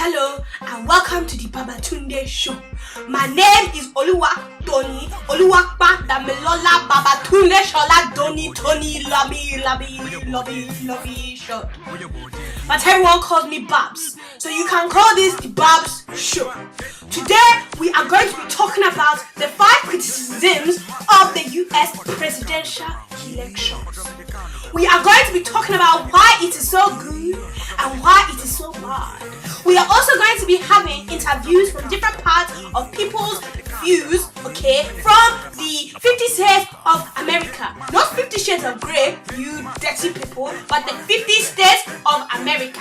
Hello and welcome to the Babatunde Show. My name is Oluwakpa Damilola Babatunde Shola Doni Tony Lobby Short. But everyone calls me Babs, so you can call this the Babs Show. Today we are going to be talking about the 5 criticisms of the US presidential elections. We are going to be talking about why it is so good and why it is so bad. We are also going to be having interviews from different parts of people's views, from the 50 States of America. Not 50 Shades of Grey, you dirty people, but the 50 States of America.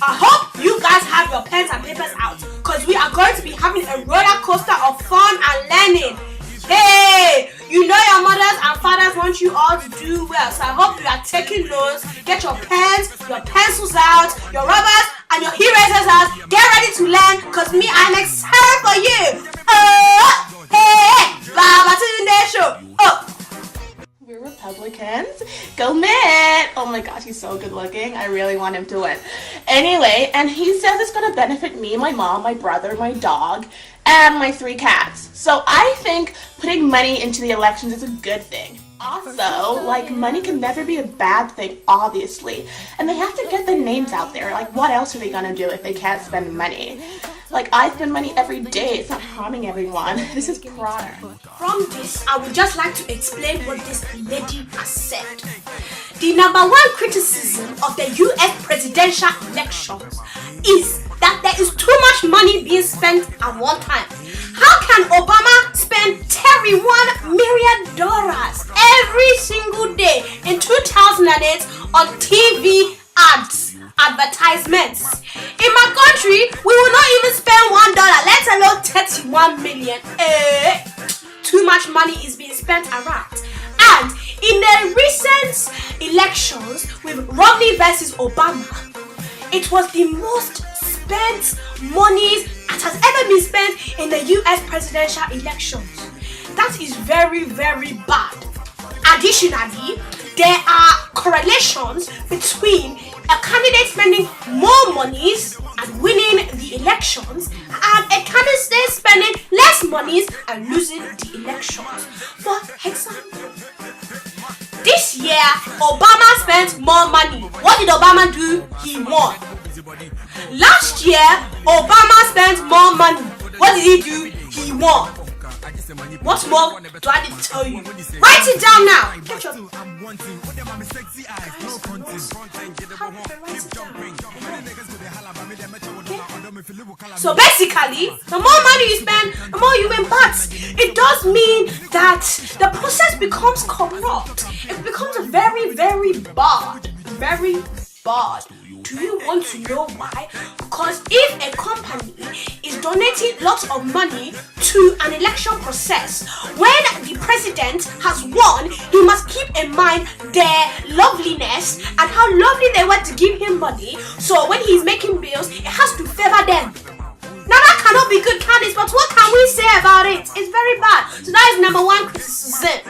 I hope you guys have your pens and papers out, because we are going to be having a roller coaster of fun and learning. Hey, you know your mothers and fathers want you all to do well, so I hope you are taking notes. Get your pens, your pencils out, your rubbers and your erasers out. Get ready to learn, because me, I'm excited for you. Hey, Babatunde Show. We're Republicans. Go Mitt! Oh my gosh, he's so good looking. I really want him to win. Anyway, and he says it's going to benefit me, my mom, my brother, my dog, and my 3 cats. So I think putting money into the elections is a good thing. Also, money can never be a bad thing, obviously. And they have to get the names out there. What else are they going to do if they can't spend money? I spend money every day. It's not harming everyone. This is Prada. From this, I would just like to explain what this lady has said. The number 1 criticism of the US presidential elections is that there is too much money being spent at one time. How can Obama spend $31 million every single day in 2008 on TV advertisements? In my country, we will not even spend $1, let alone 31 million. Too much money is being spent around. And in the recent elections with Romney versus Obama, it was the most spent money that has ever been spent in the US presidential elections. That is very, very bad. Additionally, there are correlations between a candidate spending more monies and winning the elections and a candidate spending less monies and losing the elections. For example, this year Obama spent more money. What did Obama do? He won. Last year Obama spent more money. What did he do? He won. What more do I need to tell you? Write it down now. So basically, the more money you spend, the more you win. But it does mean that the process becomes corrupt. It becomes very, very bad. Very bad. Do you want to know why? Because if a company is donating lots of money to an election process, when the president has won, he must keep in mind their loveliness and how lovely they were to give him money. So when he's making bills, it has to favor them. Now that cannot be good candidates, but what can we say about it? It's very bad. So that is number 1 criticism.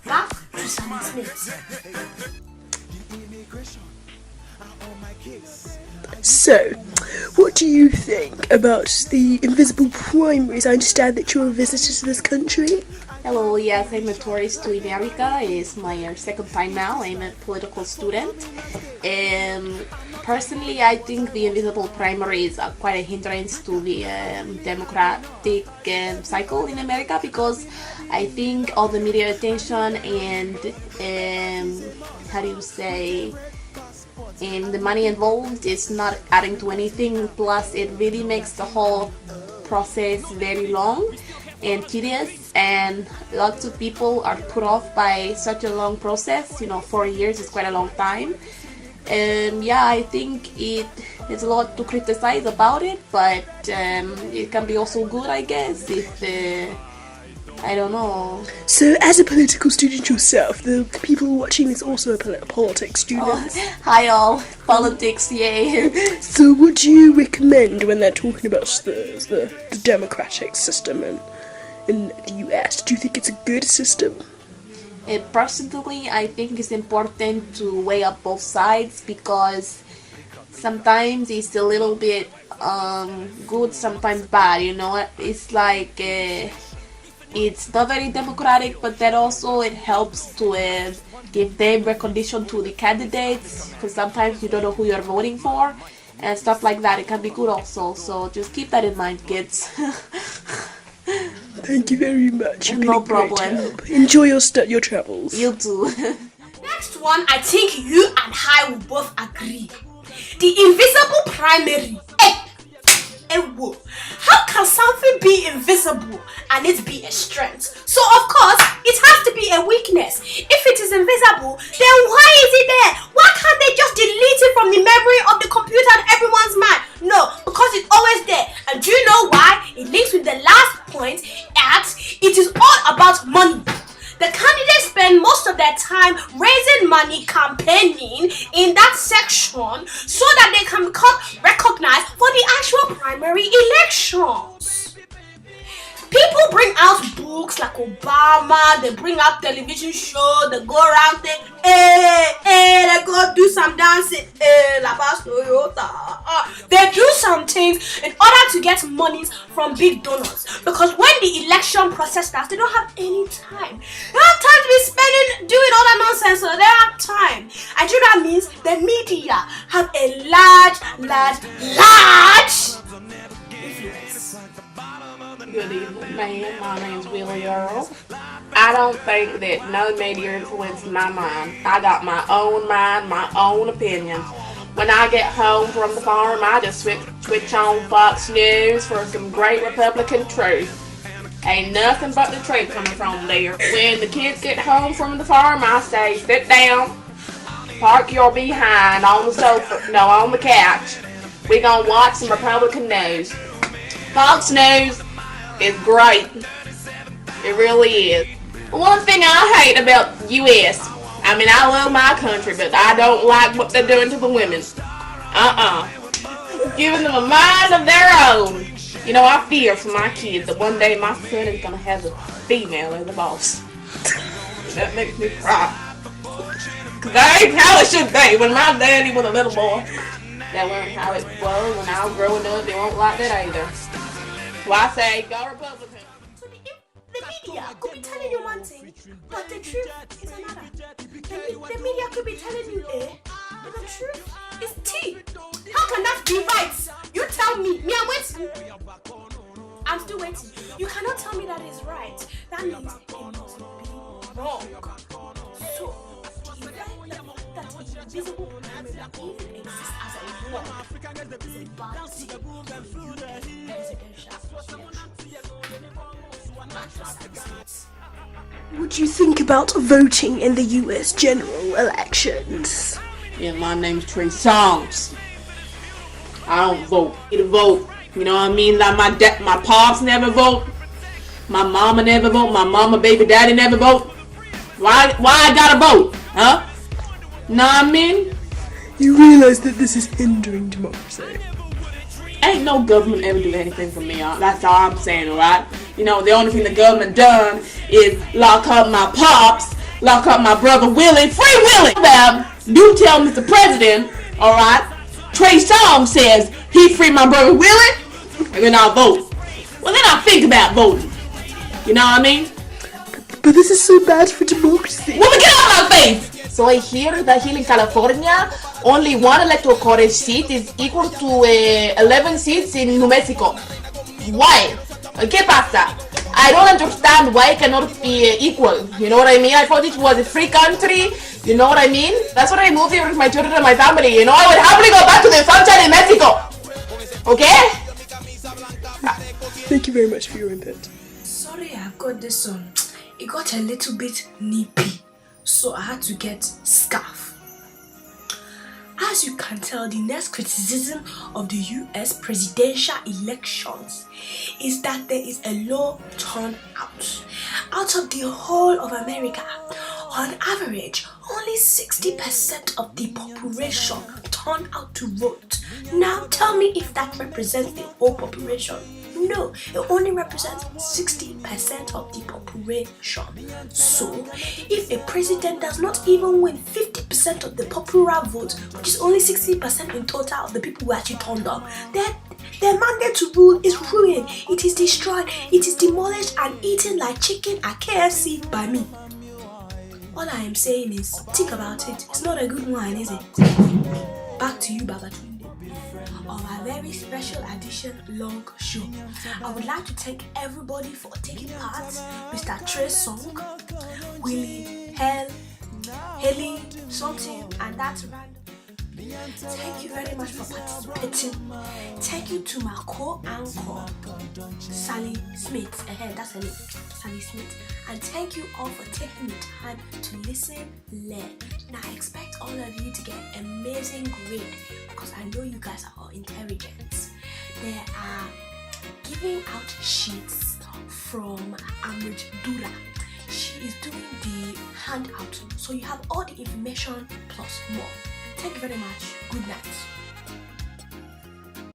Back to Sammy Smith. So, what do you think about the invisible primaries? I understand that you're a visitor to this country. Hello, yes, I'm a tourist to America. It's my second time now. I'm a political student. Personally, I think the invisible primaries are quite a hindrance to the democratic cycle in America, because I think all the media attention and and the money involved is not adding to anything. Plus, it really makes the whole process very long and tedious, and lots of people are put off by such a long process. 4 years is quite a long time. I think it's a lot to criticize about it, but it can be also good, I guess, if I don't know. So, as a political student yourself, the people watching this also are politics students. Hi all, politics, yay. So, what do you recommend when they're talking about the democratic system in the US? Do you think it's a good system? Personally, I think it's important to weigh up both sides, because sometimes it's a little bit good, sometimes bad, you know. It's like it's not very democratic, but then also it helps to give them recognition to the candidates, because sometimes you don't know who you're voting for and stuff like that. It can be good also, so just keep that in mind, kids. Thank you very much. You've been No a great problem. help. Enjoy your travels. You too. Next one, I think you and I will both agree. The invisible primary. Whoa. How can something be invisible and it be a strength? So of course, it has to be a weakness. If it is invisible, then why is it there? Why can't they just delete it from the memory of the computer and everyone's mind? No, because it's always there. And do you know why? It links with the last point at it is all about money. The candidates spend most of their time raising money campaigning in that section so that they can become recognized for the actual primary elections. People bring out books like Obama, they bring out television shows, they go around there, they go do some dancing, La Paz Toyota. They do some things in order to get monies from big donors, because when the election process starts, they don't have any time. They don't have time to be spending, doing all that nonsense, so they don't have time. And you know that means the media have a large influence. Good evening, man. My name's Willie Earl. I don't think that no media influenced my mind. I got my own mind, my own opinion. When I get home from the farm, I just switch on Fox News for some great Republican truth. Ain't nothing but the truth coming from there. When the kids get home from the farm, I say, sit down, park your behind on the sofa, no, on the couch. We gonna watch some Republican news. Fox News is great. It really is. One thing I hate about U.S., I mean, I love my country, but I don't like what they're doing to the women. Giving them a mind of their own. You know, I fear for my kids that one day my son is gonna have a female as a boss. That makes me cry. Cause that ain't how it should be. When my daddy was a little boy, that wasn't how it was. When I was growing up, they won't like that either. So I say, go Republican. So the media could be telling you one thing, but the truth is another. The media could be telling you A, but the truth is T. How can that be right? You tell me. Me, I'm waiting. I'm still waiting. You cannot tell me that is right. That means it must be wrong. So, the fact that invisible primary even exists as a law is a bad thing for the presidential election. What do you think about voting in the US general elections? Yeah, my name's Trey Songz. I don't vote. I need to vote. You know what I mean? Like my pops never vote. My mama never vote. My mama, baby daddy never vote. Why I gotta vote? Huh? Know what I mean? You realize that this is hindering democracy. Ain't no government ever do anything for me. That's all I'm saying, alright? You know, the only thing the government done is lock up my pops, lock up my brother Willie, Free Willie. Do tell Mr. President, alright? Trey Songz says he free my brother Willie, and then I'll vote. Well, then I'll think about voting. You know what I mean? But this is so bad for democracy. Woman, get out of my face! So I hear that here in California, only one electoral college seat is equal to 11 seats in New Mexico. Why? ¿Qué pasa? I don't understand why it cannot be equal. You know what I mean? I thought it was a free country. You know what I mean? That's why I moved here with my children and my family. You know, I would happily go back to the sunshine in Mexico. Okay? Thank you very much for your input. Sorry, I got this on. It got a little bit nippy, so I had to get scarf. As you can tell, the next criticism of the US presidential elections is that there is a low turnout. Out of the whole of America, on average, only 60% of the population turn out to vote. Now tell me if that represents the whole population. No, it only represents 60% of the population. So, if a president does not even win 50% of the popular vote, which is only 60% in total of the people who actually turned up, then their mandate to rule is ruined. It is destroyed, it is demolished and eaten like chicken at KFC by me. All I am saying is, think about it. It's not a good one, is it? Back to you, Baba Tunde. On my very special edition long show, I would like to thank everybody for taking part. Mr. Trey Song, Willie, Haley, something, and that's random. Thank you very much for participating. Thank you to my co-anchor, Sally Smith. That's her name, Sally Smith. And thank you all for taking the time to listen, learn. Now I expect all of you to get amazing grade because I know you guys are all intelligent. They are giving out sheets from Amrit Dula. She is doing the handout, so you have all the information plus more. Thank you very much. Good night.